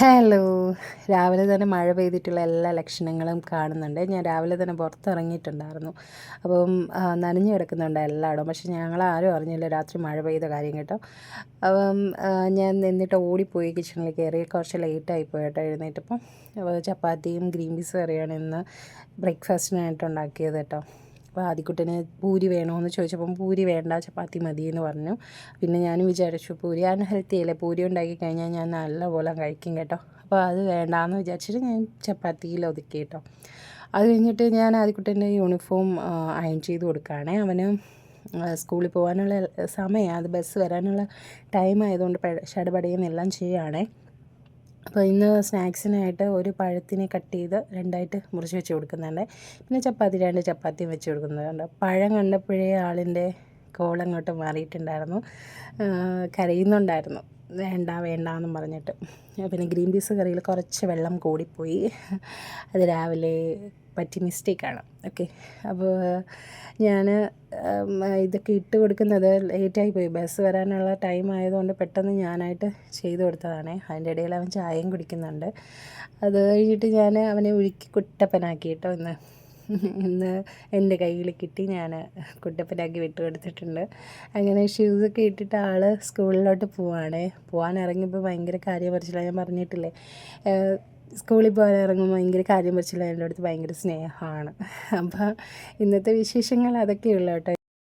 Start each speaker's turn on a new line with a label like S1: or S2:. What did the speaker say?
S1: Hello. രാവിലെ തന്നെ മഴ പെയ്തിട്ടുള്ള എല്ലാ ലക്ഷണങ്ങളും കാണുന്നുണ്ട്. ഞാൻ രാവിലെ തന്നെ പുറത്തിറങ്ങിയിട്ടുണ്ടായിരുന്നു. അപ്പം നനഞ്ഞു കിടക്കുന്നുണ്ട് എല്ലായിടവും. പക്ഷെ ഞങ്ങളാരും അറിഞ്ഞില്ല രാത്രി മഴ പെയ്ത കാര്യം കേട്ടോ. അപ്പം ഞാൻ നിന്നിട്ട് ഓടിപ്പോയി കിച്ചണിൽ കയറി. കുറച്ച് ലേറ്റായി പോയിട്ടോ എഴുന്നേറ്റപ്പം. ചപ്പാത്തിയും ഗ്രീൻ പീസ് കറിയാണ് ഇന്ന് ബ്രേക്ക്ഫാസ്റ്റിനായിട്ട് ഉണ്ടാക്കിയത് കേട്ടോ. അപ്പോൾ ആദ്യക്കുട്ടന് പൂരി വേണമെന്ന് ചോദിച്ചപ്പം പൂരി വേണ്ട, ചപ്പാത്തി മതി എന്ന് പറഞ്ഞു. പിന്നെ ഞാനും വിചാരിച്ചു പൂരി അൺഹെൽത്തി അല്ലേ, പൂരി ഉണ്ടാക്കി കഴിഞ്ഞാൽ ഞാൻ നല്ലപോലെ കഴിക്കും കേട്ടോ. അപ്പോൾ അത് വേണ്ടാന്ന് വിചാരിച്ചിട്ട് ഞാൻ ചപ്പാത്തിയിൽ ഒതുക്കി കേട്ടോ. അത് കഴിഞ്ഞിട്ട് ഞാൻ ആദ്യക്കുട്ടൻ്റെ യൂണിഫോം അയൺ ചെയ്ത് കൊടുക്കുകയാണേ. അവന് സ്കൂളിൽ പോകാനുള്ള സമയമാണ്, അത് ബസ് വരാനുള്ള ടൈം ആയതുകൊണ്ട് ഷടപടയും എല്ലാം ചെയ്യുകയാണേ. അപ്പോൾ ഇന്ന് സ്നാക്സിനായിട്ട് ഒരു പഴത്തിനെ കട്ട് ചെയ്ത് രണ്ടായിട്ട് മുറിച്ച് വെച്ച് കൊടുക്കുന്നുണ്ട്. പിന്നെ രണ്ട് ചപ്പാത്തിയും വെച്ച് കൊടുക്കുന്നുണ്ട്. പഴം കണ്ടപ്പോഴേ ആളിൻ്റെ കോളങ്ങോട്ട് മാറിയിട്ടുണ്ടായിരുന്നു, കരയുന്നുണ്ടായിരുന്നു വേണ്ട വേണ്ടാന്നും പറഞ്ഞിട്ട്. പിന്നെ ഗ്രീൻ പീസ് കറിയിൽ കുറച്ച് വെള്ളം കൂടിപ്പോയി, അത് രാവിലെ പറ്റി മിസ്റ്റേക്കാണ്. ഓക്കെ, അപ്പോൾ ഞാൻ ഇതൊക്കെ ഇട്ട് കൊടുക്കുന്നത് ലേറ്റായി പോയി, ബസ് വരാനുള്ള ടൈം ആയതുകൊണ്ട് പെട്ടെന്ന് ഞാനായിട്ട് ചെയ്ത് കൊടുത്തതാണ്. അതിൻ്റെ ഇടയിൽ അവൻ ചായയും കുടിക്കുന്നുണ്ട്. അത് കഴിഞ്ഞിട്ട് ഞാൻ അവനെ ഉരുക്കി കുട്ടപ്പനാക്കി കേട്ടോ. ഇന്ന് എൻ്റെ കയ്യിൽ കിട്ടി, ഞാൻ കുട്ടപ്പനാക്കി വിട്ട് കൊടുത്തിട്ടുണ്ട്. അങ്ങനെ ഷൂസൊക്കെ ഇട്ടിട്ട് ആൾ സ്കൂളിലോട്ട് പോകാൻ ഇറങ്ങിയപ്പോൾ ഭയങ്കര കാര്യം പറിച്ചില്ല. ഞാൻ പറഞ്ഞിട്ടില്ലേ, സ്കൂളിൽ പോകാൻ ഇറങ്ങുമ്പോൾ ഭയങ്കര കാര്യം പറിച്ചില്ല, എൻ്റെ അടുത്ത് ഭയങ്കര സ്നേഹമാണ്. അപ്പോൾ ഇന്നത്തെ വിശേഷങ്ങൾ അതൊക്കെയുള്ളൂ കേട്ടോ.